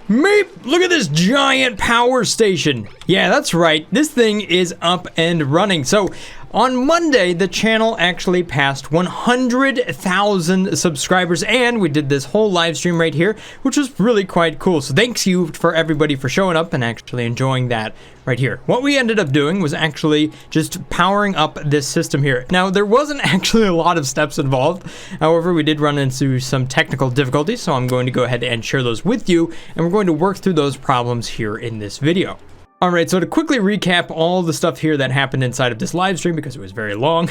Meep! Look at this giant power station. Yeah, that's right. This thing is up and running. So on Monday, the channel actually passed 100,000 subscribers, and we did this whole live stream right here, which was really quite cool. So thanks you for everybody for showing up and actually enjoying that right here. What we ended up doing was actually just powering up this system here. Now, there wasn't actually a lot of steps involved. However, we did run into some technical difficulties, so I'm going to go ahead and share those with you, and we're going to work through those problems here in this video. Alright, so to quickly recap all the stuff here that happened inside of this live stream, because it was very long,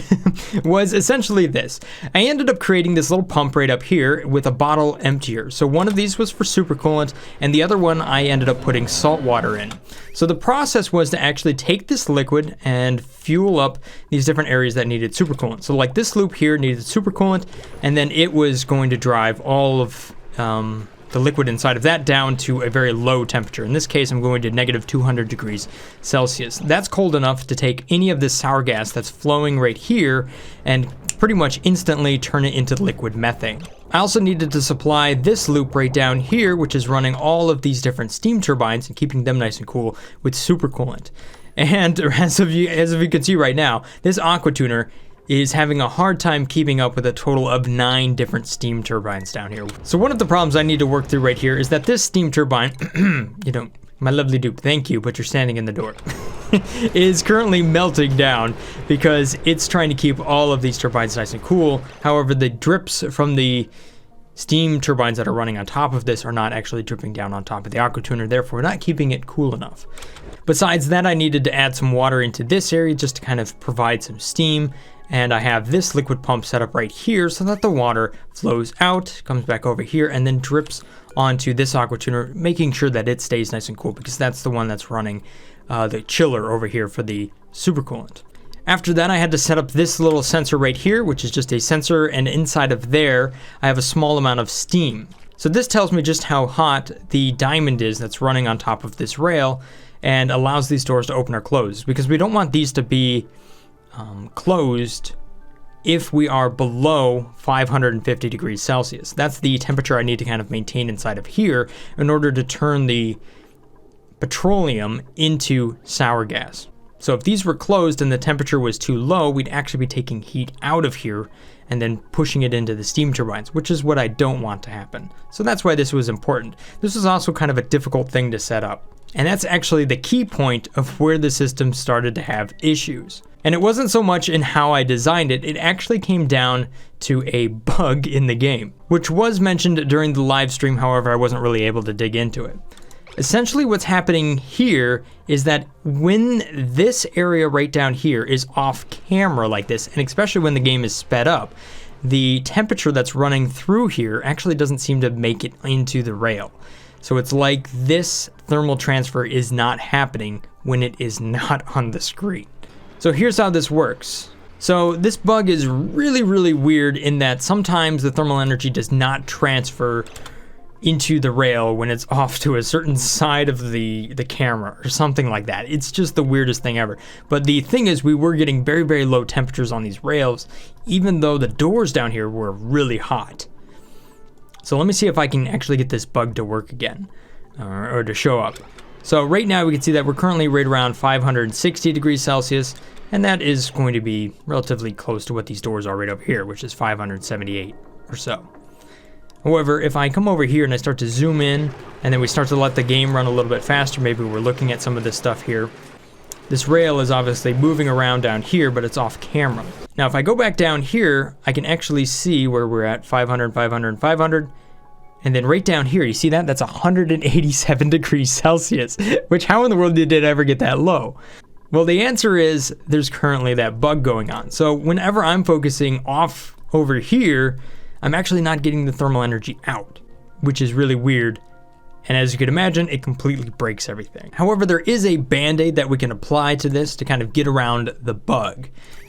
was essentially this. I ended up creating this little pump right up here with a bottle emptier. So one of these was for supercoolant, and the other one I ended up putting salt water in. So the process was to actually take this liquid and fuel up these different areas that needed supercoolant. So like this loop here needed supercoolant, and then it was going to drive all of the liquid inside of that down to a very low temperature. In this case, I'm going to negative 200 degrees Celsius. That's cold enough to take any of this sour gas that's flowing right here and pretty much instantly turn it into liquid methane. I also needed to supply this loop right down here, which is running all of these different steam turbines and keeping them nice and cool with supercoolant. And as you can see right now, this aqua tuner is having a hard time keeping up with a total of 9 different steam turbines down here. So one of the problems I need to work through right here is that this steam turbine, my lovely dupe, thank you, but you're standing in the door, is currently melting down because it's trying to keep all of these turbines nice and cool. However, the drips from the steam turbines that are running on top of this are not actually dripping down on top of the aqua tuner, therefore not keeping it cool enough. Besides that, I needed to add some water into this area just to kind of provide some steam. And I have this liquid pump set up right here so that the water flows out, comes back over here, and then drips onto this aqua tuner, making sure that it stays nice and cool because that's the one that's running the chiller over here for the supercoolant. After that, I had to set up this little sensor right here, which is just a sensor, and inside of there, I have a small amount of steam. So this tells me just how hot the diamond is that's running on top of this rail and allows these doors to open or close because we don't want these to be closed if we are below 550 degrees Celsius. That's the temperature I need to kind of maintain inside of here in order to turn the petroleum into sour gas. So if these were closed and the temperature was too low, we'd actually be taking heat out of here and then pushing it into the steam turbines, which is what I don't want to happen. So that's why this was important. This was also kind of a difficult thing to set up. And that's actually the key point of where the system started to have issues. And it wasn't so much in how I designed it, it actually came down to a bug in the game, which was mentioned during the live stream, however, I wasn't really able to dig into it. Essentially what's happening here is that when this area right down here is off camera like this, and especially when the game is sped up, the temperature that's running through here actually doesn't seem to make it into the rail. So it's like this thermal transfer is not happening when it is not on the screen. So here's how this works. So this bug is really, really weird in that sometimes the thermal energy does not transfer into the rail when it's off to a certain side of the camera or something like that. It's just the weirdest thing ever. But the thing is, we were getting very, very low temperatures on these rails, even though the doors down here were really hot. So let me see if I can actually get this bug to work again, or to show up. So right now we can see that we're currently right around 560 degrees Celsius, and that is going to be relatively close to what these doors are right up here, which is 578 or so. However, if I come over here and I start to zoom in, and then we start to let the game run a little bit faster, maybe we're looking at some of this stuff here. This rail is obviously moving around down here, but it's off camera. Now, if I go back down here, I can actually see where we're at 500, 500, 500. And then right down here, you see that? That's 187 degrees Celsius, which how in the world did it ever get that low? Well, the answer is there's currently that bug going on. So whenever I'm focusing off over here, I'm actually not getting the thermal energy out, which is really weird. And as you can imagine, it completely breaks everything. However, there is a band-aid that we can apply to this to kind of get around the bug.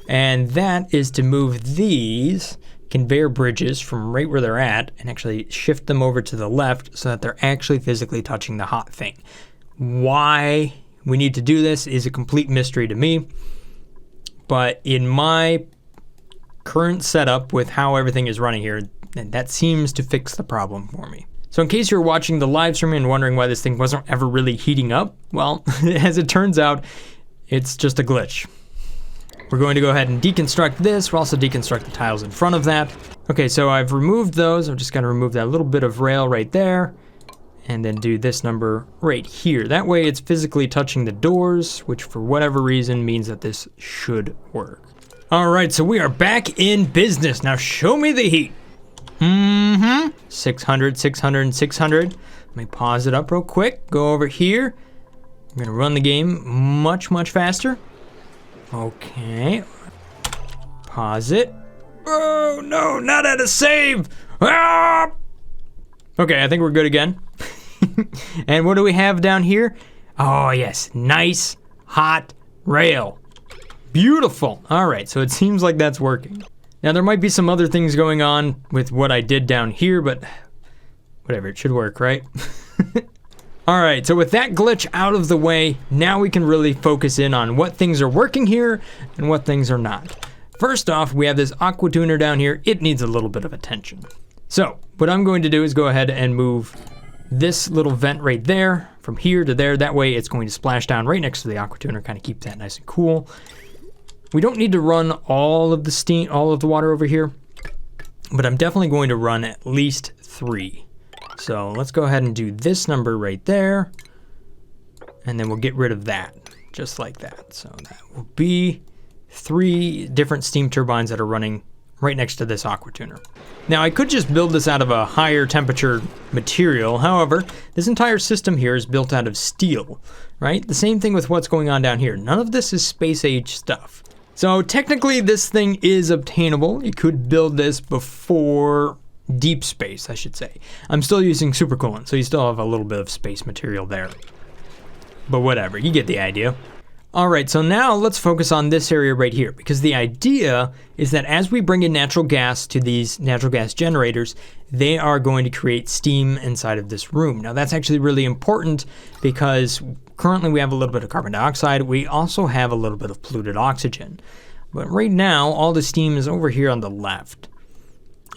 And that is to move these conveyor bridges from right where they're at and actually shift them over to the left so that they're actually physically touching the hot thing. Why we need to do this is a complete mystery to me. But in my current setup with how everything is running here, that seems to fix the problem for me. So in case you're watching the live stream and wondering why this thing wasn't ever really heating up, well, as it turns out, it's just a glitch. We're going to go ahead and deconstruct this. We'll also deconstruct the tiles in front of that. Okay, so I've removed those. I'm just gonna remove that little bit of rail right there and then do this number right here. That way it's physically touching the doors, which for whatever reason means that this should work. All right, so we are back in business. Now show me the heat. 600, 600, and 600. Let me pause it up real quick. Go over here. I'm gonna run the game much, much faster. Okay. Pause it. Oh, no, not at a save. Ah! Okay, I think we're good again. And what do we have down here? Oh, yes, nice, hot rail. Beautiful. All right, so it seems like that's working. Now, there might be some other things going on with what I did down here, but whatever, it should work, right? All right, so with that glitch out of the way, now we can really focus in on what things are working here and what things are not. First off, we have this aqua tuner down here. It needs a little bit of attention. So what I'm going to do is go ahead and move this little vent right there from here to there. That way it's going to splash down right next to the aqua tuner, kind of keep that nice and cool. We don't need to run all of the steam, all of the water over here, but I'm definitely going to run at least 3. So let's go ahead and do this number right there, and then we'll get rid of that, just like that. So that will be 3 different steam turbines that are running right next to this aqua tuner. Now I could just build this out of a higher temperature material. However, this entire system here is built out of steel, right? The same thing with what's going on down here. None of this is space age stuff. So technically this thing is obtainable. You could build this before deep space, I should say. I'm still using supercoolant, so you still have a little bit of space material there. But whatever, you get the idea. All right, so now let's focus on this area right here, because the idea is that as we bring in natural gas to these natural gas generators, they are going to create steam inside of this room. Now that's actually really important because currently we have a little bit of carbon dioxide. We also have a little bit of polluted oxygen. But right now, all the steam is over here on the left.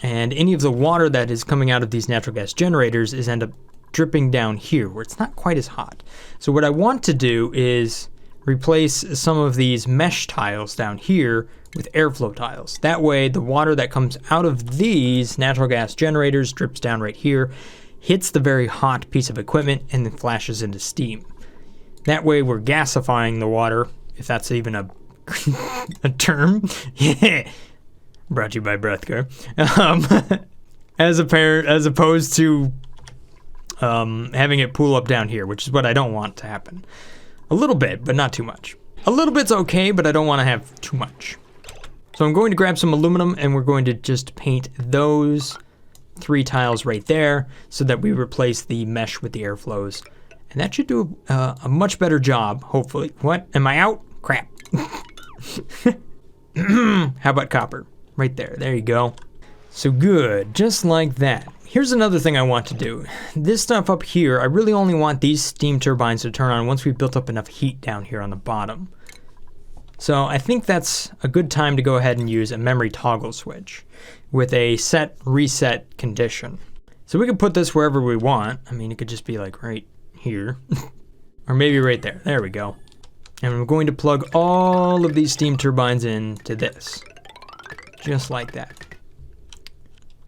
And any of the water that is coming out of these natural gas generators is end up dripping down here where it's not quite as hot. So what I want to do is replace some of these mesh tiles down here with airflow tiles. That way the water that comes out of these natural gas generators drips down right here, hits the very hot piece of equipment, and then flashes into steam. That way we're gasifying the water, if that's even a term. Yeah. Brought to you by Brothgar. As opposed to having it pool up down here, which is what I don't want to happen. A little bit, but not too much. A little bit's okay, but I don't want to have too much. So I'm going to grab some aluminum and we're going to just paint those 3 tiles right there so that we replace the mesh with the airflows. And that should do a much better job, hopefully. What? Am I out? Crap. How about copper? Right there. There you go. So good. Just like that. Here's another thing I want to do. This stuff up here, I really only want these steam turbines to turn on once we've built up enough heat down here on the bottom. So I think that's a good time to go ahead and use a memory toggle switch with a set reset condition. So we can put this wherever we want. I mean, it could just be like right here or maybe right there. There we go. And I'm going to plug all of these steam turbines into this, just like that.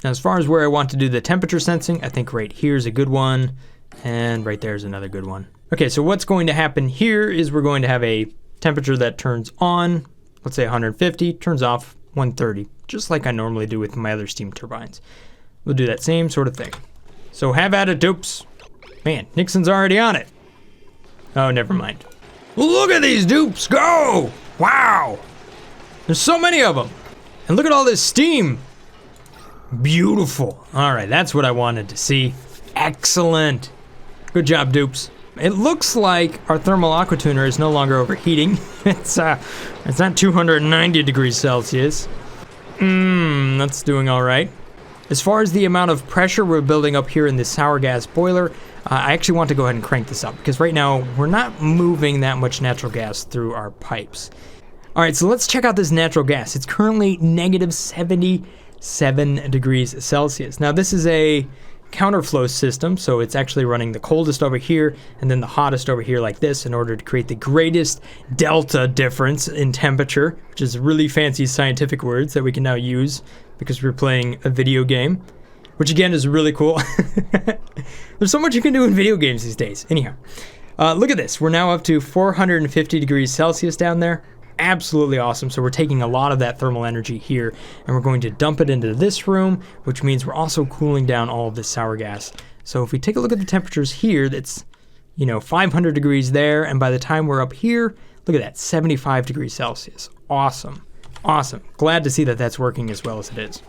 Now, as far as where I want to do the temperature sensing, I think right here is a good one, and right there is another good one. Okay, so what's going to happen here is we're going to have a temperature that turns on, let's say 150, turns off 130, just like I normally do with my other steam turbines. We'll do that same sort of thing. So have at it, dupes. Man, Nixon's already on it. Oh, never mind. Look at these dupes go! Wow! There's so many of them. And look at all this steam. Beautiful. All right, that's what I wanted to see. Excellent. Good job, dupes. It looks like our thermal aqua tuner is no longer overheating. It's not 290 degrees Celsius. That's doing all right. As far as the amount of pressure we're building up here in this sour gas boiler, I actually want to go ahead and crank this up because right now we're not moving that much natural gas through our pipes. All right, so let's check out this natural gas. It's currently negative 77 degrees Celsius. Now this is a counterflow system, so it's actually running the coldest over here and then the hottest over here like this in order to create the greatest delta difference in temperature, which is really fancy scientific words that we can now use because we're playing a video game, which again is really cool. There's so much you can do in video games these days. Anyhow, look at this. We're now up to 450 degrees Celsius down there. Absolutely awesome. So we're taking a lot of that thermal energy here and we're going to dump it into this room, which means we're also cooling down all of this sour gas. So if we take a look at the temperatures here, that's, 500 degrees there, and by the time we're up here, look at that, 75 degrees Celsius. Awesome. Awesome. Glad to see that that's working as well as it is.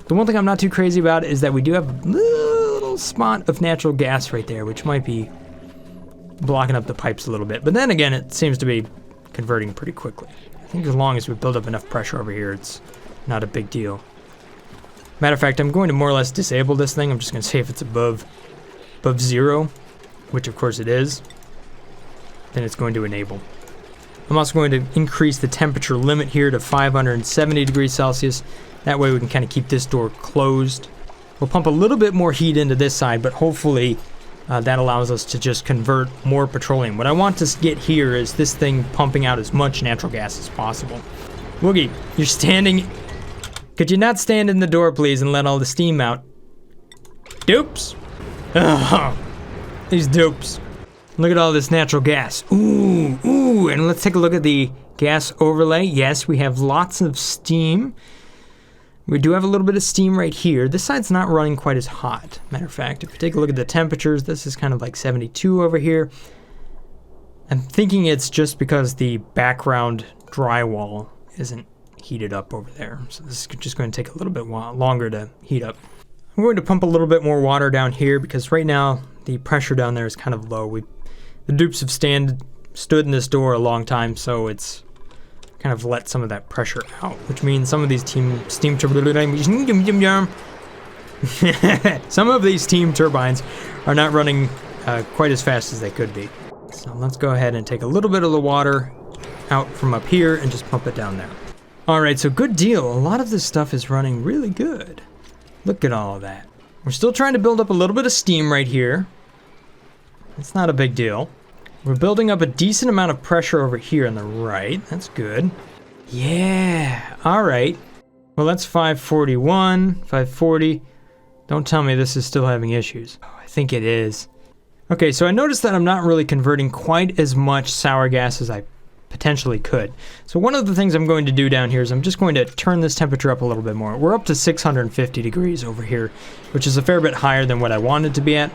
The one thing I'm not too crazy about is that we do have a little spot of natural gas right there, which might be blocking up the pipes a little bit. But then again, it seems to be converting pretty quickly. I think as long as we build up enough pressure over here, it's not a big deal. Matter of fact, I'm going to more or less disable this thing. I'm just going to say if it's above zero, which of course it is, then it's going to enable. I'm also going to increase the temperature limit here to 570 degrees Celsius. That way we can kind of keep this door closed. We'll pump a little bit more heat into this side, but hopefully that allows us to just convert more petroleum. What I want to get here is this thing pumping out as much natural gas as possible. Woogie, you're standing... Could you not stand in the door, please, and let all the steam out? Dupes! Ugh. These dupes. Look at all this natural gas. Ooh, and let's take a look at the gas overlay. Yes, we have lots of steam. We do have a little bit of steam right here. This side's not running quite as hot. Matter of fact, if you take a look at the temperatures, this is kind of like 72 over here. I'm thinking it's just because the background drywall isn't heated up over there. So this is just going to take a little bit longer to heat up. I'm going to pump a little bit more water down here because right now the pressure down there is kind of low. The dupes have stood in this door a long time, so it's kind of let some of that pressure out, which means some of these steam turbines some of these steam turbines are not running quite as fast as they could be. So let's go ahead and take a little bit of the water out from up here and just pump it down there. All right, so good deal. A lot of this stuff is running really good. Look at all of that. We're still trying to build up a little bit of steam right here. It's not a big deal. We're building up a decent amount of pressure over here on the right. That's good. Yeah, all right. Well, that's 541, 540. Don't tell me this is still having issues. Oh, I think it is. Okay, so I noticed that I'm not really converting quite as much sour gas as I potentially could. So one of the things I'm going to do down here is I'm just going to turn this temperature up a little bit more. We're up to 650 degrees over here, which is a fair bit higher than what I wanted to be at.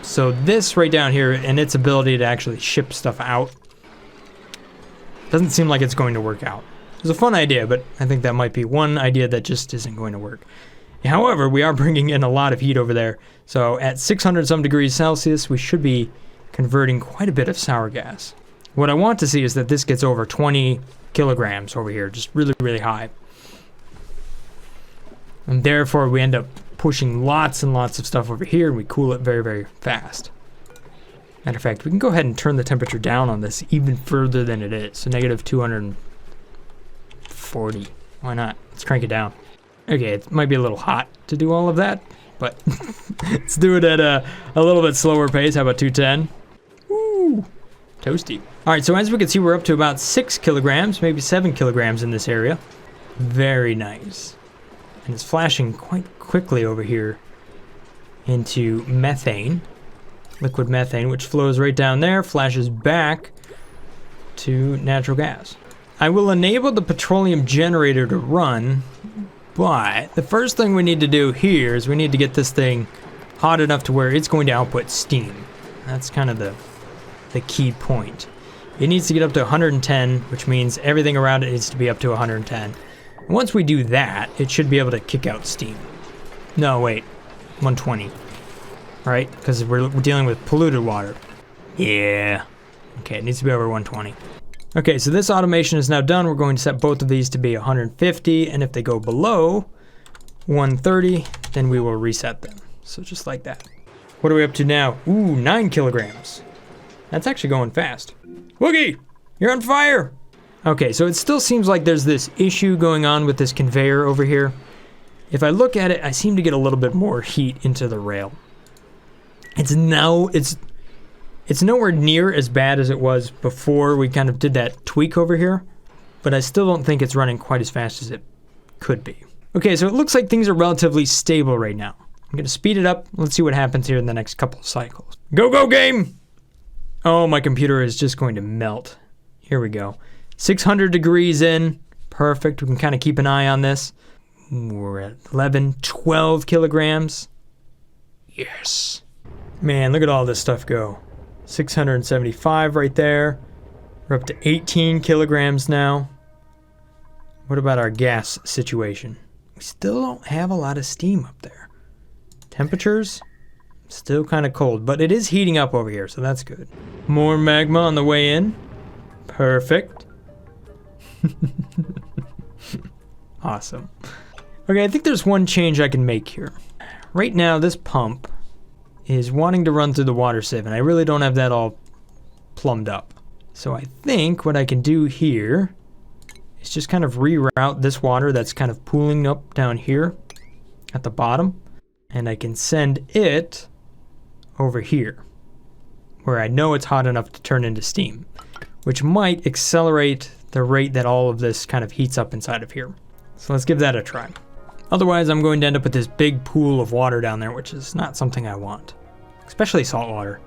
So this right down here and its ability to actually ship stuff out doesn't seem like it's going to work out. It's a fun idea, but I think that might be one idea that just isn't going to work. However, we are bringing in a lot of heat over there. So at 600 some degrees Celsius, we should be converting quite a bit of sour gas. What I want to see is that this gets over 20 kilograms over here, just really, really high. And therefore, we end up pushing lots and lots of stuff over here, and we cool it very, very fast. Matter of fact, we can go ahead and turn the temperature down on this even further than it is. So negative 240. Why not? Let's crank it down. Okay, it might be a little hot to do all of that, but let's do it at a little bit slower pace. How about 210? Woo! Toasty. All right, so as we can see, we're up to about 6 kilograms, maybe 7 kilograms in this area. Very nice. And it's flashing quite quickly over here into methane, liquid methane, which flows right down there, flashes back to natural gas. I will enable the petroleum generator to run, but the first thing we need to do here is we need to get this thing hot enough to where it's going to output steam. That's kind of the key point. It needs to get up to 110, which means everything around it needs to be up to 110. Once we do that, it should be able to kick out steam. No, wait, 120. Right? Because we're dealing with polluted water. Yeah. Okay, it needs to be over 120. Okay, so this automation is now done. We're going to set both of these to be 150, and if they go below 130, then we will reset them. So just like that. What are we up to now? Ooh, 9 kilograms. That's actually going fast. Woogie, you're on fire! Okay, so it still seems like there's this issue going on with this conveyor over here. if I look at it, I seem to get a little bit more heat into the rail. It's nowhere near as bad as it was before we kind of did that tweak over here, but I still don't think it's running quite as fast as it could be. Okay, so it looks like things are relatively stable right now. I'm going to speed it up. Let's see what happens here in the next couple of cycles. Go, go, game! Oh, my computer is just going to melt. Here we go. 600 degrees in. Perfect. We can kind of keep an eye on this. We're at 11, 12 kilograms. Yes. Man, look at all this stuff go. 675 right there. We're up to 18 kilograms now. What about our gas situation? We still don't have a lot of steam up there. Temperatures, still kind of cold, but it is heating up over here, so that's good. More magma on the way in. Perfect. Awesome. Okay, I think there's one change I can make here. Right now, this pump is wanting to run through the water sieve, and I really don't have that all plumbed up. So I think what I can do here is just kind of reroute this water that's kind of pooling up down here at the bottom, and I can send it over here where I know it's hot enough to turn into steam, which might accelerate the rate that all of this kind of heats up inside of here. So let's give that a try. Otherwise, I'm going to end up with this big pool of water down there, which is not something I want, especially salt water.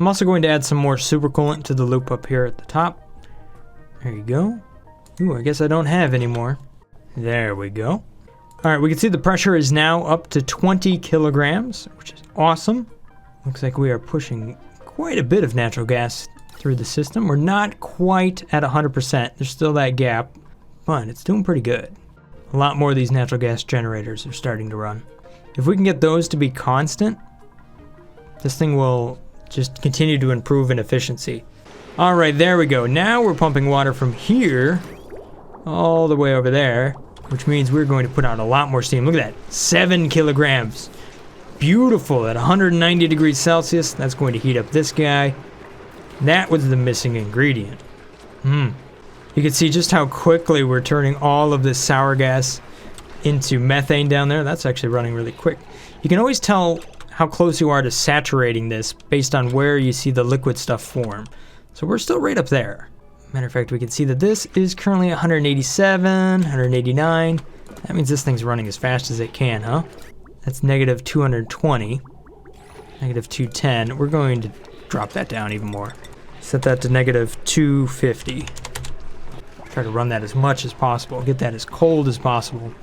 I'm also going to add some more supercoolant to the loop up here at the top. There you go. Ooh, I guess I don't have any more. There we go. All right, we can see the pressure is now up to 20 kilograms, which is awesome. Looks like we are pushing quite a bit of natural gas through the system. We're not quite at 100%. There's still that gap, but it's doing pretty good. A lot more of these natural gas generators are starting to run. If we can get those to be constant, this thing will just continue to improve in efficiency. All right, there we go. Now we're pumping water from here all the way over there, which means we're going to put out a lot more steam. Look at that, 7 kilograms. Beautiful, at 190 degrees Celsius. That's going to heat up this guy. That was the missing ingredient. You can see just how quickly we're turning all of this sour gas into methane down there. That's actually running really quick. You can always tell how close you are to saturating this based on where you see the liquid stuff form. So we're still right up there. Matter of fact, we can see that this is currently 187, 189. That means this thing's running as fast as it can, huh? That's negative 220, negative 210. We're going to drop that down even more. Set that to negative 250. Try to run that as much as possible. Get that as cold as possible.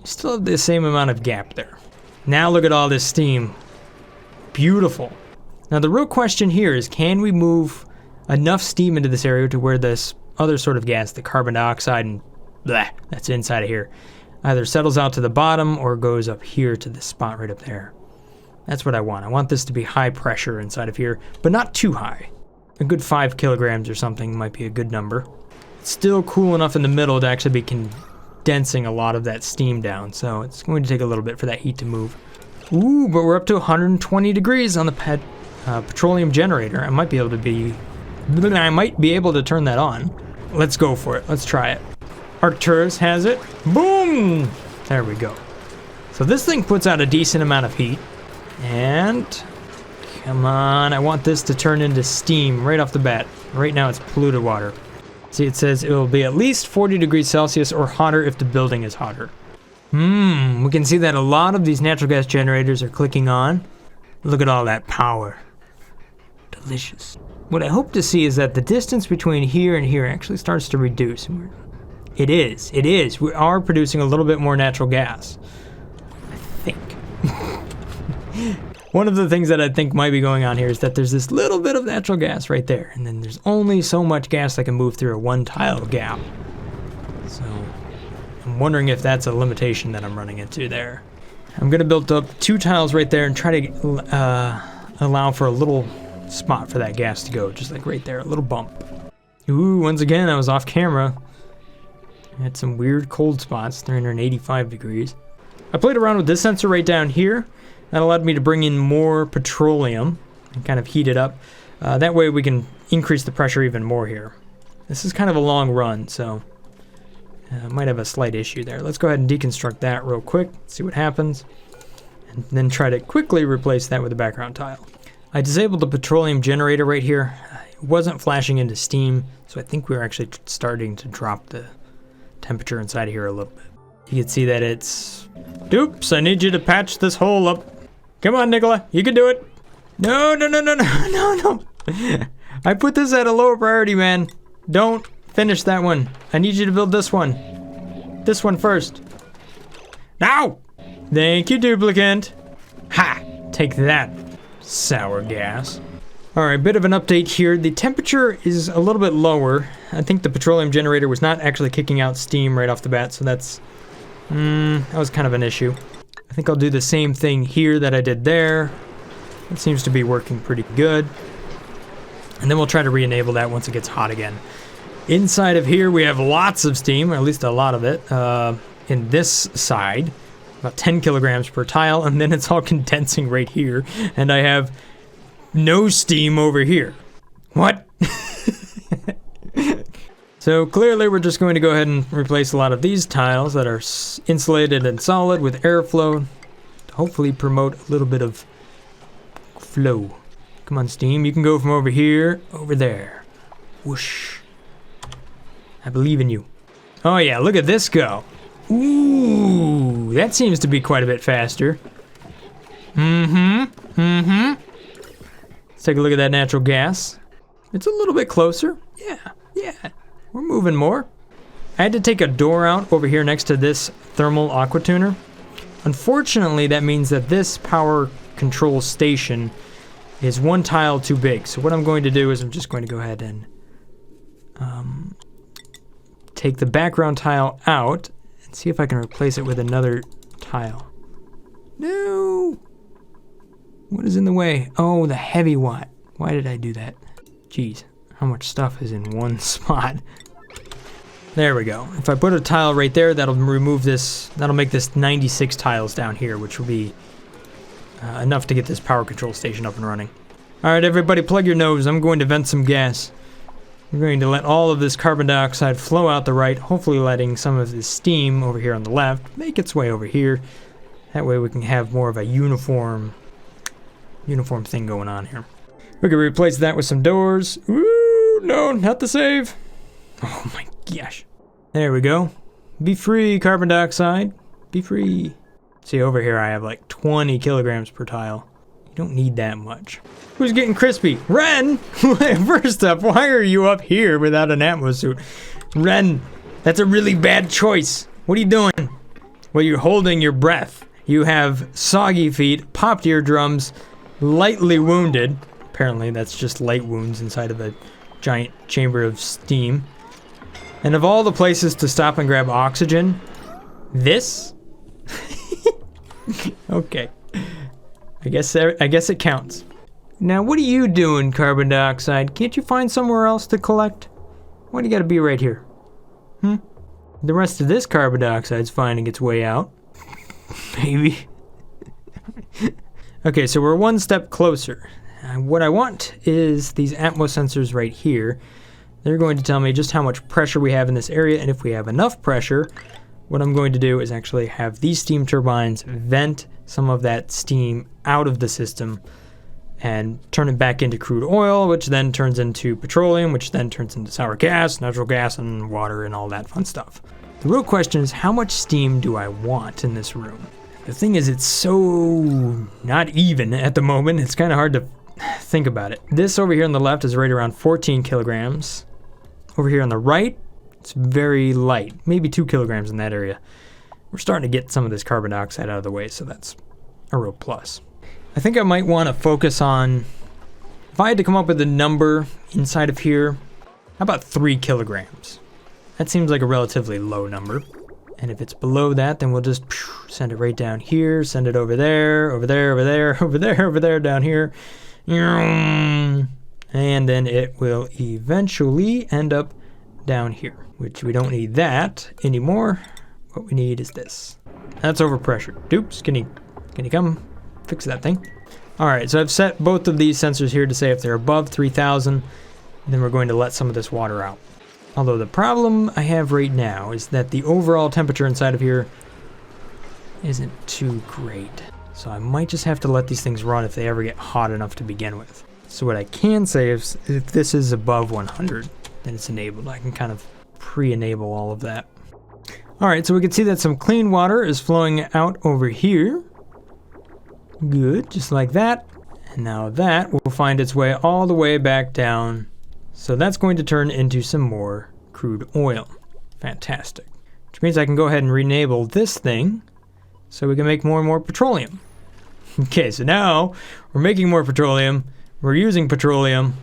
Still have the same amount of gap there. Now look at all this steam. Beautiful. Now the real question here is, can we move enough steam into this area to where this other sort of gas, the carbon dioxide and blah, that's inside of here, either settles out to the bottom or goes up here to this spot right up there. That's what I want. I want this to be high pressure inside of here, but not too high. A good 5 kilograms or something might be a good number. It's still cool enough in the middle to actually be condensing a lot of that steam down, so it's going to take a little bit for that heat to move. Ooh, but we're up to 120 degrees on the petroleum generator. I might be able to turn that on. Let's go for it. Let's try it. Arcturus has it. Boom! There we go. So this thing puts out a decent amount of heat. And come on, I want this to turn into steam right off the bat. Right now it's polluted water. See, it says it will be at least 40 degrees Celsius or hotter if the building is hotter. We can see that a lot of these natural gas generators are clicking on. Look at all that power. Delicious. What I hope to see is that the distance between here and here actually starts to reduce. It is. We are producing a little bit more natural gas, I think. One of the things that I think might be going on here is that there's this little bit of natural gas right there, and then there's only so much gas that can move through a one-tile gap. So I'm wondering if that's a limitation that I'm running into there. I'm going to build up 2 tiles right there and try to allow for a little spot for that gas to go, just like right there, a little bump. Ooh, once again, I was off camera. I had some weird cold spots, 385 degrees. I played around with this sensor right down here. That allowed me to bring in more petroleum and kind of heat it up. That way we can increase the pressure even more here. This is kind of a long run, so Might have a slight issue there. Let's go ahead and deconstruct that real quick, see what happens, and then try to quickly replace that with a background tile. I disabled the petroleum generator right here. It wasn't flashing into steam, so I think we're actually starting to drop the temperature inside of here a little bit. You can see that it's... Dupes, I need you to patch this hole up. Come on, Nicola, you can do it. No, no, no, no, no, no, no. I put this at a lower priority, man. Don't finish that one. I need you to build this one. This one first. Now! Thank you, duplicant. Ha! Take that, sour gas. Alright, bit of an update here. The temperature is a little bit lower. I think the petroleum generator was not actually kicking out steam right off the bat, so that was kind of an issue. I think I'll do the same thing here that I did there. It seems to be working pretty good. And then we'll try to re-enable that once it gets hot again. Inside of here we have lots of steam, or at least a lot of it, in this side. About 10 kilograms per tile, and then it's all condensing right here. And I have no steam over here. What? So clearly we're just going to go ahead and replace a lot of these tiles that are insulated and solid with airflow to hopefully promote a little bit of flow. Come on, steam, you can go from over here, over there. Whoosh. I believe in you. Oh yeah, look at this go. Ooh, that seems to be quite a bit faster. Let's take a look at that natural gas. It's a little bit closer. Yeah. We're moving more. I had to take a door out over here next to this thermal aqua tuner. Unfortunately, that means that this power control station is one tile too big. So what I'm going to do is I'm just going to go ahead and take the background tile out and see if I can replace it with another tile. No! What is in the way? Oh, the heavy watt. Why did I do that? Jeez, how much stuff is in one spot? There we go. If I put a tile right there, that'll remove this, that'll make this 96 tiles down here, which will be enough to get this power control station up and running. Alright, everybody, plug your nose. I'm going to vent some gas. I'm going to let all of this carbon dioxide flow out the right, hopefully letting some of this steam over here on the left make its way over here. That way we can have more of a uniform thing going on here. We can replace that with some doors. Ooh, no, not the save. Oh my gosh. There we go. Be free, carbon dioxide. Be free. See, over here I have like 20 kilograms per tile. You don't need that much. Who's getting crispy? Ren! First up, why are you up here without an atmosuit? Ren, that's a really bad choice. What are you doing? Well, you're holding your breath. You have soggy feet, popped eardrums, lightly wounded. Apparently that's just light wounds inside of a giant chamber of steam. And of all the places to stop and grab oxygen, this? Okay. I guess it counts. Now, what are you doing, carbon dioxide? Can't you find somewhere else to collect? Why do you gotta be right here? The rest of this carbon dioxide's finding its way out. Maybe. Okay, so we're one step closer. What I want is these atmos sensors right here. They're going to tell me just how much pressure we have in this area, and if we have enough pressure, what I'm going to do is actually have these steam turbines vent some of that steam out of the system and turn it back into crude oil, which then turns into petroleum, which then turns into sour gas, natural gas, and water, and all that fun stuff. The real question is, how much steam do I want in this room? The thing is, it's so not even at the moment, it's kind of hard to think about it. This over here on the left is right around 14 kilograms. Over here on the right, it's very light, maybe 2 kilograms in that area. We're starting to get some of this carbon dioxide out of the way, so that's a real plus. I think I might want to focus on, if I had to come up with a number inside of here, how about 3 kilograms? That seems like a relatively low number. And if it's below that, then we'll just send it right down here, send it over there, over there, over there, over there, over there, down here. And then it will eventually end up down here, which we don't need that anymore. What we need is this. That's overpressure. Dupes, can you come fix that thing? All right, so I've set both of these sensors here to say if they're above 3,000, then we're going to let some of this water out. Although the problem I have right now is that the overall temperature inside of here isn't too great. So I might just have to let these things run if they ever get hot enough to begin with. So what I can say is if this is above 100, then it's enabled. I can kind of pre-enable all of that. All right, so we can see that some clean water is flowing out over here. Good, just like that. And now that will find its way all the way back down. So that's going to turn into some more crude oil. Fantastic. Which means I can go ahead and re-enable this thing so we can make more and more petroleum. Okay, so now we're making more petroleum, we're using petroleum,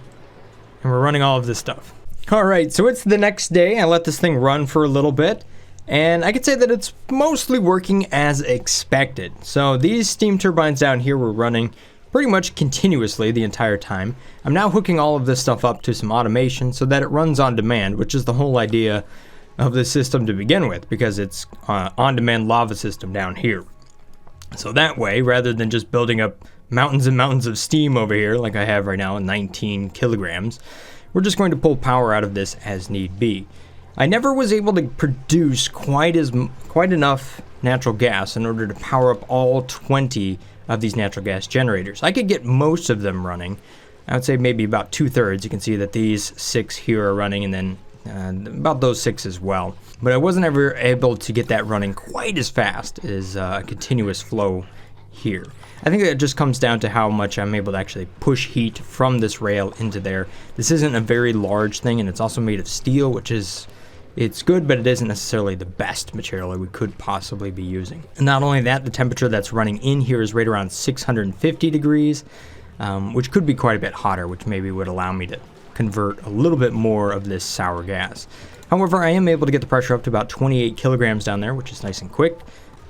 and we're running all of this stuff. All right, so it's the next day. I let this thing run for a little bit, and I could say that it's mostly working as expected. So these steam turbines down here were running pretty much continuously the entire time. I'm now hooking all of this stuff up to some automation so that it runs on demand, which is the whole idea of this system to begin with, because it's on-demand lava system down here. So that way, rather than just building up mountains and mountains of steam over here like I have right now, 19 kilograms, we're just going to pull power out of this as need be. I never was able to produce quite enough natural gas in order to power up all 20 of these natural gas generators. I could get most of them running. I would say maybe about 2/3. You can see that these 6 here are running, and then about those 6 as well. But I wasn't ever able to get that running quite as fast as a continuous flow here. I think that it just comes down to how much I'm able to actually push heat from this rail into there. This isn't a very large thing, and it's also made of steel, which is, it's good, but it isn't necessarily the best material that we could possibly be using. And not only that, the temperature that's running in here is right around 650 degrees, which could be quite a bit hotter, which maybe would allow me to convert a little bit more of this sour gas. However, I am able to get the pressure up to about 28 kilograms down there, which is nice and quick.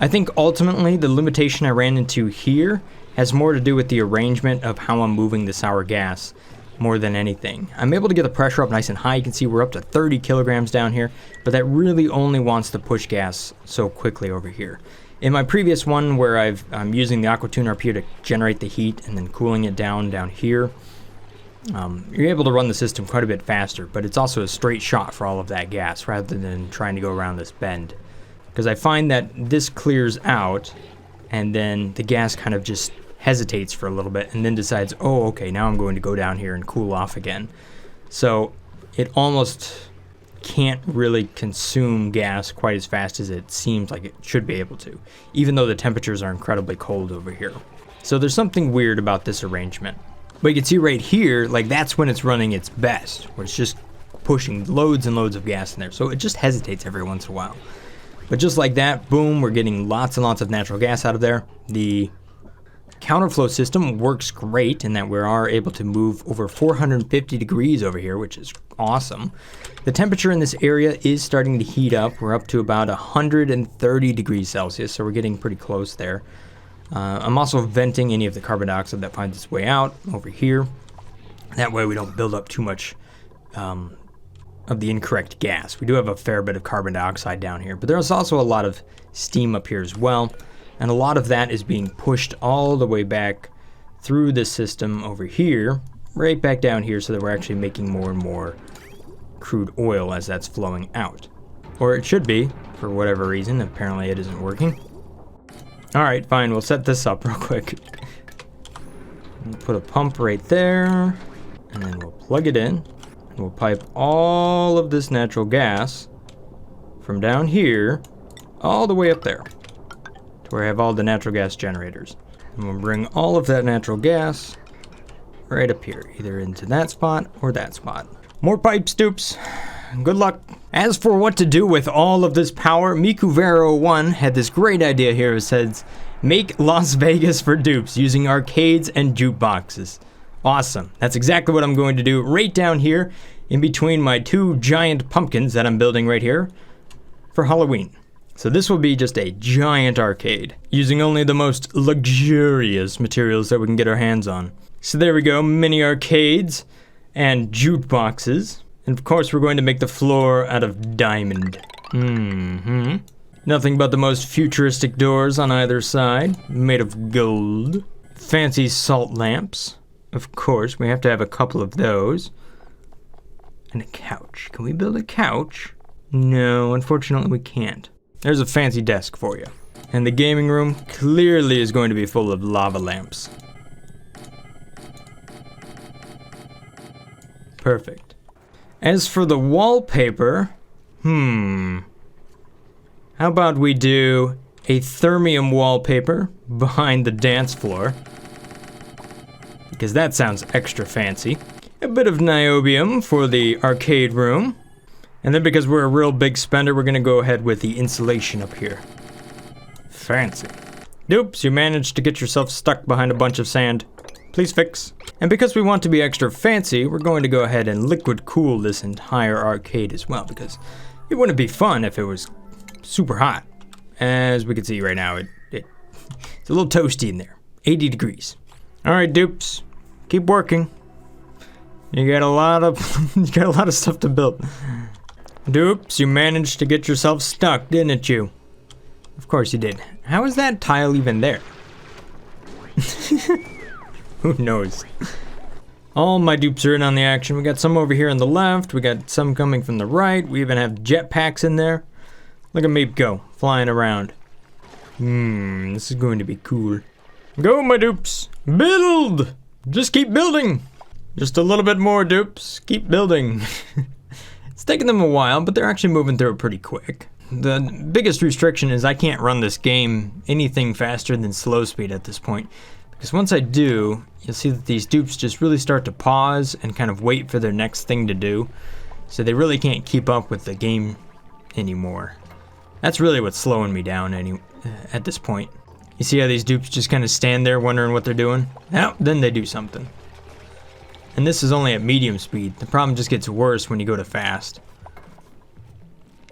I think ultimately the limitation I ran into here has more to do with the arrangement of how I'm moving the sour gas more than anything. I'm able to get the pressure up nice and high. You can see we're up to 30 kilograms down here, but that really only wants to push gas so quickly over here. In my previous one where I'm using the aqua tuner up here to generate the heat and then cooling it down here, you're able to run the system quite a bit faster, but it's also a straight shot for all of that gas rather than trying to go around this bend. Because I find that this clears out and then the gas kind of just hesitates for a little bit and then decides, oh, okay, now I'm going to go down here and cool off again. So it almost can't really consume gas quite as fast as it seems like it should be able to, even though the temperatures are incredibly cold over here. So there's something weird about this arrangement. But you can see right here, like that's when it's running its best, where it's just pushing loads and loads of gas in there. So it just hesitates every once in a while. But just like that, boom, we're getting lots and lots of natural gas out of there. The counterflow system works great in that we are able to move over 450 degrees over here, which is awesome. The temperature in this area is starting to heat up. We're up to about 130 degrees Celsius, so we're getting pretty close there. I'm also venting any of the carbon dioxide that finds its way out over here. That way we don't build up too much of the incorrect gas. We do have a fair bit of carbon dioxide down here, but there's also a lot of steam up here as well. And a lot of that is being pushed all the way back through this system over here, right back down here, so that we're actually making more and more crude oil as that's flowing out. Or it should be, for whatever reason. Apparently it isn't working. All right, fine, we'll set this up real quick. We'll put a pump right there, and then we'll plug it in, and we'll pipe all of this natural gas from down here all the way up there to where I have all the natural gas generators. And we'll bring all of that natural gas right up here, either into that spot or that spot. More pipes, dupes. Good luck. As for what to do with all of this power, MikuVero1 had this great idea here. It says, make Las Vegas for dupes using arcades and jukeboxes. Awesome. That's exactly what I'm going to do right down here in between my 2 giant pumpkins that I'm building right here for Halloween. So this will be just a giant arcade using only the most luxurious materials that we can get our hands on. So there we go, mini arcades and jukeboxes. And of course we're going to make the floor out of diamond. Nothing but the most futuristic doors on either side, made of gold. Fancy salt lamps. Of course, we have to have a couple of those. And a couch. Can we build a couch? No, unfortunately we can't. There's a fancy desk for you. And the gaming room clearly is going to be full of lava lamps. Perfect. As for the wallpaper, how about we do a thermium wallpaper behind the dance floor? Because that sounds extra fancy. A bit of niobium for the arcade room. And then because we're a real big spender, we're gonna go ahead with the insulation up here. Fancy. Oops, you managed to get yourself stuck behind a bunch of sand. Please fix. And because we want to be extra fancy, we're going to go ahead and liquid cool this entire arcade as well, because it wouldn't be fun if it was super hot. As we can see right now, it's a little toasty in there. 80 degrees. All right, dupes, keep working. You got a lot of stuff to build. Dupes, you managed to get yourself stuck, didn't you? Of course you did. How is that tile even there? Who knows? All my dupes are in on the action. We got some over here on the left. We got some coming from the right. We even have jetpacks in there. Look at me go, flying around. This is going to be cool. Go, my dupes. Build! Just keep building. Just a little bit more, dupes. Keep building. It's taking them a while, but they're actually moving through it pretty quick. The biggest restriction is I can't run this game anything faster than slow speed at this point. Because once I do, you'll see that these dupes just really start to pause and kind of wait for their next thing to do. So they really can't keep up with the game anymore. That's really what's slowing me down at this point. You see how these dupes just kind of stand there wondering what they're doing? Now, then they do something. And this is only at medium speed. The problem just gets worse when you go to fast.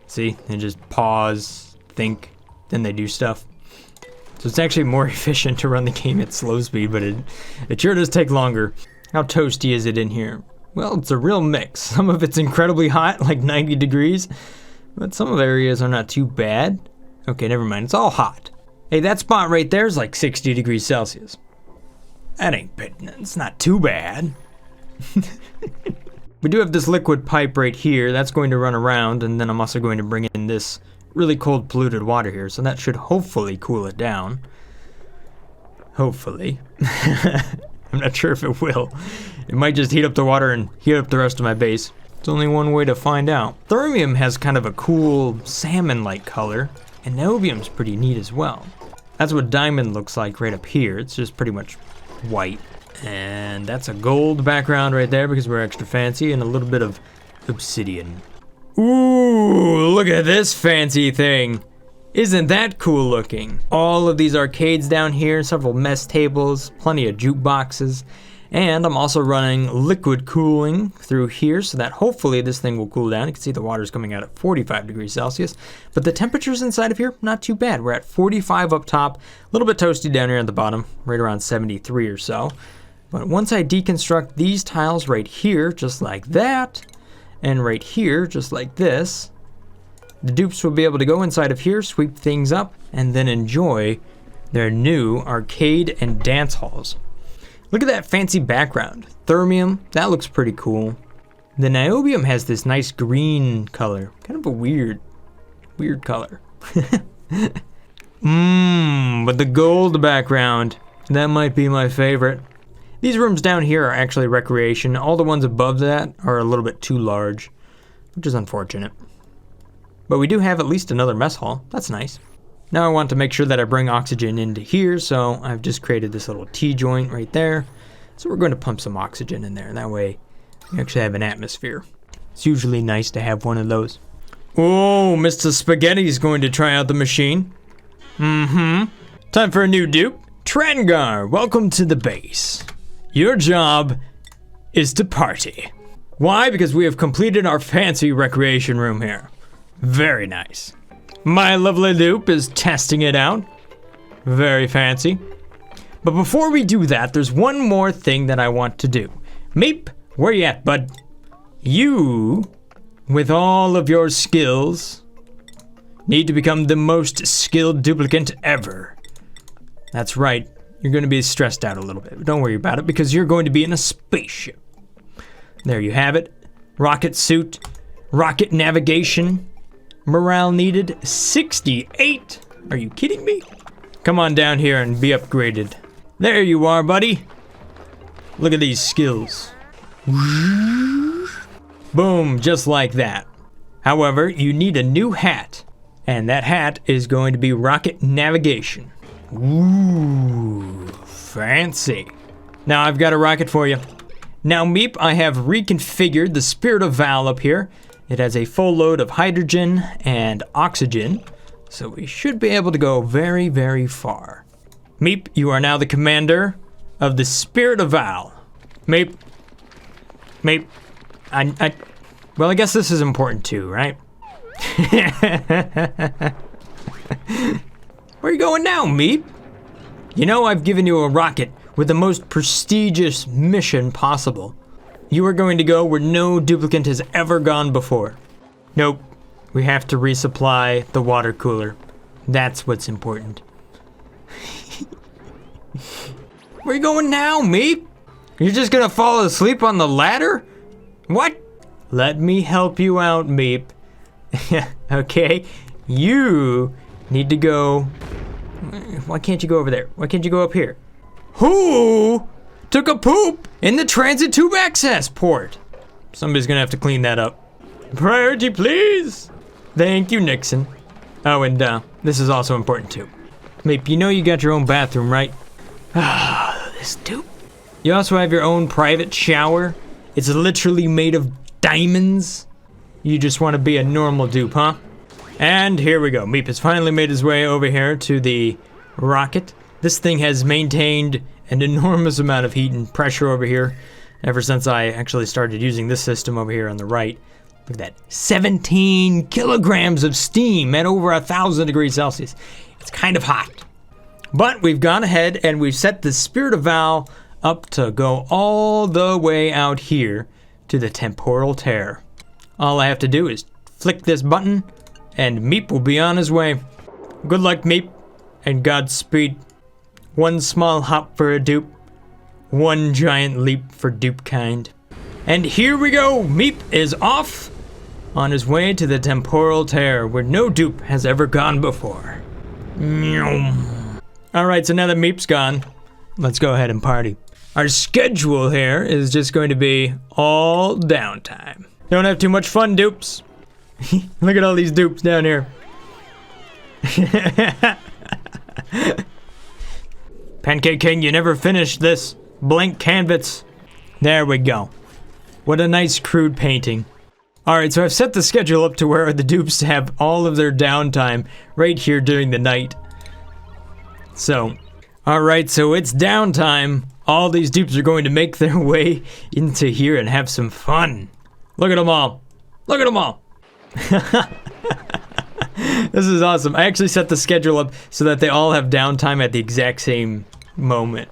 See, they just pause, think, then they do stuff. So it's actually more efficient to run the game at slow speed, but it sure does take longer. How toasty is it in here? Well, it's a real mix. Some of it's incredibly hot, like 90 degrees, but some of the areas are not too bad. Okay, never mind, it's all hot. Hey, that spot right there is like 60 degrees Celsius. That ain't bad, it's not too bad. We do have this liquid pipe right here. That's going to run around, and then I'm also going to bring in this really cold polluted water here, so that should hopefully cool it down. Hopefully. I'm not sure if it will. It might just heat up the water and heat up the rest of my base. It's only one way to find out. Thermium has kind of a cool salmon-like color, and niobium's pretty neat as well. That's what diamond looks like right up here. It's just pretty much white. And that's a gold background right there because we're extra fancy, and a little bit of obsidian. Ooh, look at this fancy thing. Isn't that cool looking? All of these arcades down here, several mess tables, plenty of jukeboxes, and I'm also running liquid cooling through here so that hopefully this thing will cool down. You can see the water's coming out at 45 degrees Celsius, but the temperatures inside of here, not too bad. We're at 45 up top, a little bit toasty down here at the bottom, right around 73 or so. But once I deconstruct these tiles right here, just like that, and right here, just like this, the dupes will be able to go inside of here, sweep things up, and then enjoy their new arcade and dance halls. Look at that fancy background. Thermium, that looks pretty cool. The niobium has this nice green color, kind of a weird color. But the gold background, that might be my favorite. These rooms down here are actually recreation. All the ones above that are a little bit too large, which is unfortunate. But we do have at least another mess hall. That's nice. Now I want to make sure that I bring oxygen into here, so I've just created this little T-joint right there. So we're going to pump some oxygen in there, and that way we actually have an atmosphere. It's usually nice to have one of those. Oh, Mr. Spaghetti's going to try out the machine. Time for a new dupe. Trangar, welcome to the base. Your job is to party. Why? Because we have completed our fancy recreation room here. Very nice. My lovely dupe is testing it out. Very fancy. But before we do that, there's one more thing that I want to do. Meep, where you at, bud? You, with all of your skills, need to become the most skilled duplicant ever. That's right. You're going to be stressed out a little bit. Don't worry about it because you're going to be in a spaceship. There you have it. rocket suit, rocket navigation, morale needed 68. Are you kidding me? Come on down here and be upgraded. There you are, buddy. Look at these skills. Boom, just like that. However, you need a new hat, and that hat is going to be rocket navigation. Ooh, fancy. Now I've got a rocket for you. Now, Meep, I have reconfigured the Spirit of Val up here. It has a full load of hydrogen and oxygen, so we should be able to go very, very far. Meep, you are now the commander of the Spirit of Val. Meep. Well, I guess this is important too, right? Where are you going now, Meep? You know, I've given you a rocket with the most prestigious mission possible. You are going to go where no duplicant has ever gone before. Nope. We have to resupply the water cooler. That's what's important. Where are you going now, Meep? You're just gonna fall asleep on the ladder? What? Let me help you out, Meep. Okay? You need to go... Why can't you go over there? Why can't you go up here? Who took a poop in the transit tube access port? Somebody's gonna have to clean that up. Priority, please. Thank you, Nixon. Oh, and this is also important too. Meep, you know you got your own bathroom, right? Ah, this dupe. You also have your own private shower. It's literally made of diamonds. You just want to be a normal dupe, huh? And here we go. Meep has finally made his way over here to the rocket. This thing has maintained an enormous amount of heat and pressure over here ever since I actually started using this system over here on the right. Look at that. 17 kilograms of steam at over 1,000 degrees Celsius. It's kind of hot. But we've gone ahead and we've set the Spirit of Val up to go all the way out here to the temporal tear. All I have to do is flick this button and Meep will be on his way. Good luck, Meep, and Godspeed. One small hop for a dupe, one giant leap for dupe kind. And here we go. Meep is off on his way to the temporal tear where no dupe has ever gone before. Alright, so now that Meep's gone, let's go ahead and party. Our schedule here is just going to be all downtime. Don't have too much fun, dupes. Look at all these dupes down here. Pancake King, you never finished this blank canvas. There we go. What a nice crude painting. Alright, so I've set the schedule up to where the dupes have all of their downtime right here during the night. So, alright, so it's downtime. All these dupes are going to make their way into here and have some fun. Look at them all. Look at them all. This is awesome. I actually set the schedule up so that they all have downtime at the exact same moment.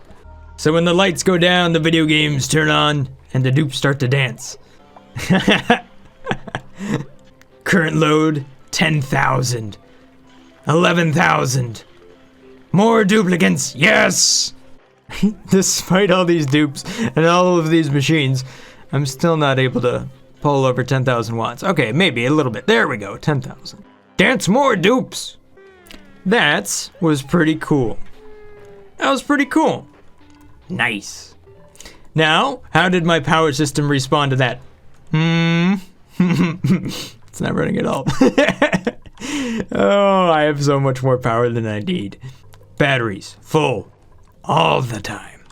So when the lights go down, the video games turn on, and the dupes start to dance. Current load, 10,000. 11,000. More duplicates, yes! Despite all these dupes and all of these machines, I'm still not able to pull over 10,000 watts. Okay, maybe a little bit. There we go, 10,000. Dance more dupes! That was pretty cool. That was pretty cool. Nice. Now, how did my power system respond to that? It's not running at all. Oh, I have so much more power than I need. Batteries, full, all the time.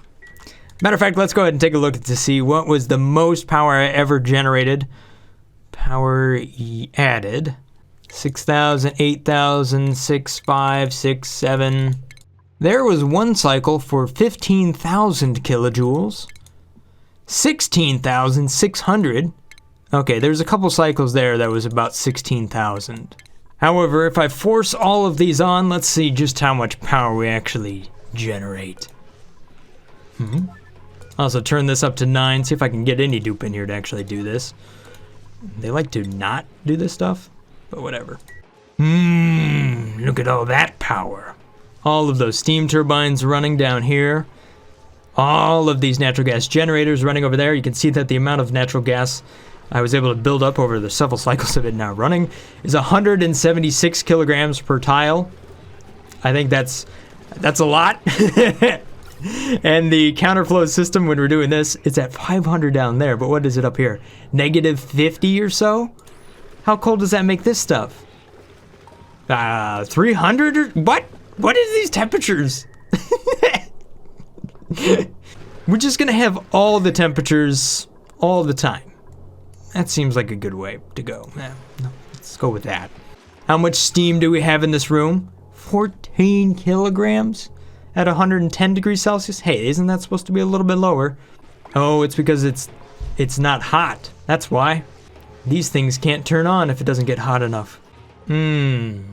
Matter of fact, let's go ahead and take a look to see what was the most power I ever generated. Power added. 6,000, 8,000, 6, 5, 6, 7. There was one cycle for 15,000 kilojoules. 16,600. Okay, there's a couple cycles there that was about 16,000. However, if I force all of these on, let's see just how much power we actually generate. Also turn this up to 9, see if I can get any dupe in here to actually do this. They like to not do this stuff, but whatever. Look at all that power. All of those steam turbines running down here. All of these natural gas generators running over there. You can see that the amount of natural gas I was able to build up over the several cycles of it now running, is 176 kilograms per tile. I think that's a lot. And the counterflow system, when we're doing this, it's at 500 down there, but what is it up here? Negative 50 or so? How cold does that make this stuff? 300 or what? What is these temperatures? We're just gonna have all the temperatures all the time. That seems like a good way to go. Let's go with that. How much steam do we have in this room? 14 kilograms at 110 degrees Celsius? Hey, isn't that supposed to be a little bit lower? Oh, it's because it's not hot. That's why. These things can't turn on if it doesn't get hot enough. Oh,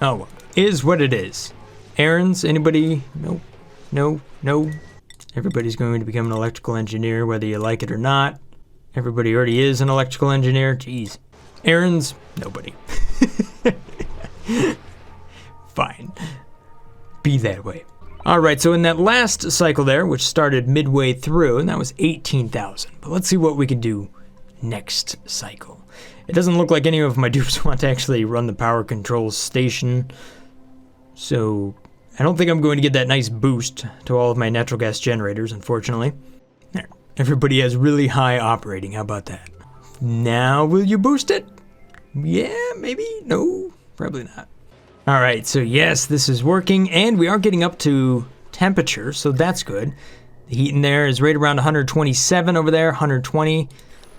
well, is what it is. Errands, anybody? No. Everybody's going to become an electrical engineer, whether you like it or not. Everybody already is an electrical engineer. Jeez. Errands, nobody. Fine. Be that way. All right, so in that last cycle there, which started midway through, and that was 18,000. But let's see what we can do next cycle. It doesn't look like any of my dupes want to actually run the power control station. So I don't think I'm going to get that nice boost to all of my natural gas generators, unfortunately. There. Everybody has really high operating. How about that? Now, will you boost it? Yeah, maybe? No, probably not. All right, so yes, this is working, and we are getting up to temperature, so that's good. The heat in there is right around 127 over there, 120.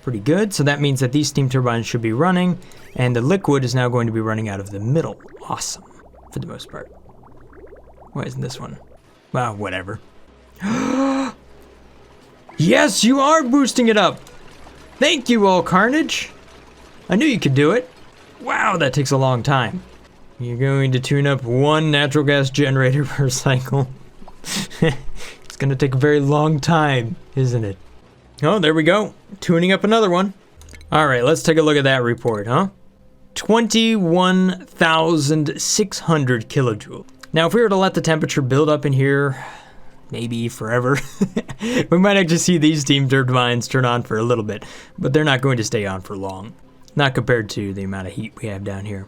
Pretty good, so that means that these steam turbines should be running, and the liquid is now going to be running out of the middle. Awesome, for the most part. Why isn't this one? Well, whatever. Yes, you are boosting it up. Thank you, All Carnage. I knew you could do it. Wow, that takes a long time. You're going to tune up one natural gas generator per cycle. It's going to take a very long time, isn't it? Oh, there we go. Tuning up another one. All right, let's take a look at that report, huh? 21,600 kilojoules. Now, if we were to let the temperature build up in here, maybe forever, we might actually see these steam turbines turn on for a little bit, but they're not going to stay on for long. Not compared to the amount of heat we have down here.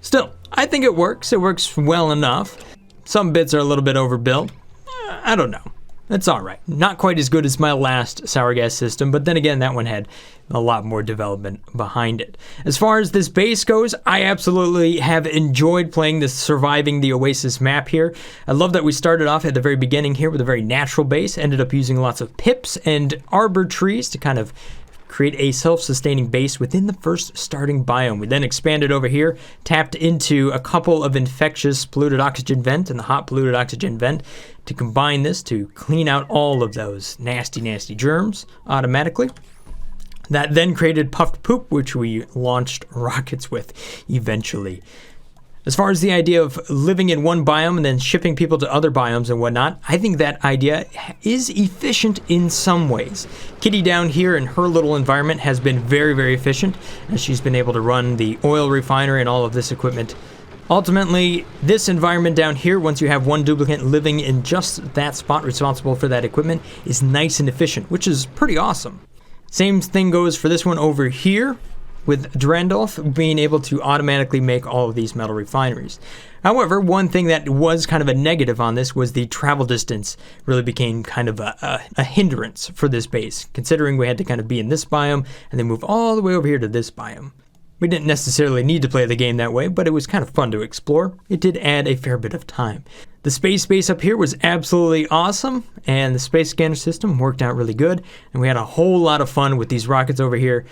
Still, I think it works. It works well enough. Some bits are a little bit overbuilt. I don't know. It's all right. Not quite as good as my last sour gas system, but then again, that one had a lot more development behind it. As far as this base goes, I absolutely have enjoyed playing this Surviving the Oasis map here. I love that we started off at the very beginning here with a very natural base, ended up using lots of pips and arbor trees to kind of create a self-sustaining base within the first starting biome. We then expanded over here, tapped into a couple of infectious polluted oxygen vent and the hot polluted oxygen vent to combine this to clean out all of those nasty, nasty germs automatically. That then created puffed poop, which we launched rockets with eventually. As far as the idea of living in one biome and then shipping people to other biomes and whatnot, I think that idea is efficient in some ways. Kitty down here in her little environment has been very, very efficient, as she's been able to run the oil refinery and all of this equipment. Ultimately, this environment down here, once you have one duplicate living in just that spot responsible for that equipment, is nice and efficient, which is pretty awesome. Same thing goes for this one over here, with Drandolf being able to automatically make all of these metal refineries. However, one thing that was kind of a negative on this was the travel distance really became kind of a hindrance for this base, considering we had to kind of be in this biome and then move all the way over here to this biome. We didn't necessarily need to play the game that way, but it was kind of fun to explore. It did add a fair bit of time. The space base up here was absolutely awesome, and the space scanner system worked out really good, and we had a whole lot of fun with these rockets over here,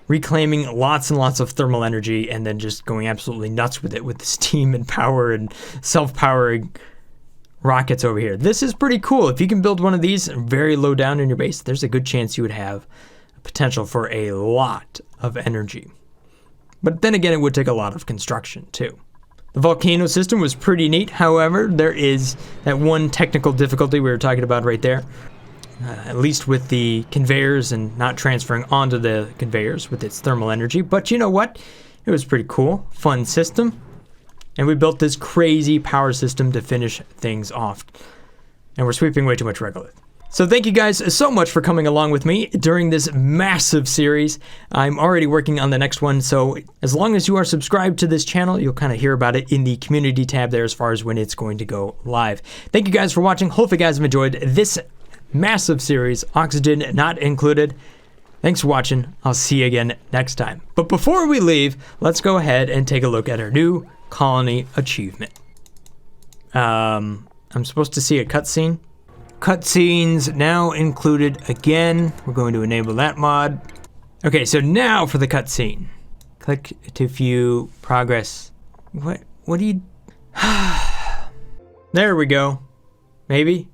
reclaiming lots and lots of thermal energy and then just going absolutely nuts with it with the steam and power and self-powering rockets over here. This is pretty cool. If you can build one of these very low down in your base, there's a good chance you would have potential for a lot of energy. But then again, it would take a lot of construction too. The volcano system was pretty neat. However, there is that one technical difficulty we were talking about right there. At least with the conveyors and not transferring onto the conveyors with its thermal energy. But you know what? It was pretty cool. Fun system. And we built this crazy power system to finish things off. And we're sweeping way too much regolith. So thank you guys so much for coming along with me during this massive series. I'm already working on the next one, so as long as you are subscribed to this channel, you'll kind of hear about it in the community tab there as far as when it's going to go live. Thank you guys for watching. Hopefully you guys have enjoyed this massive series, oxygen not included. Thanks for watching. I'll see you again next time. But before we leave, let's go ahead and take a look at our new colony achievement. I'm supposed to see a cutscene. Cutscenes now included again. We're going to enable that mod. Okay, so now for the cutscene. Click to view progress. What do you... There we go. Maybe?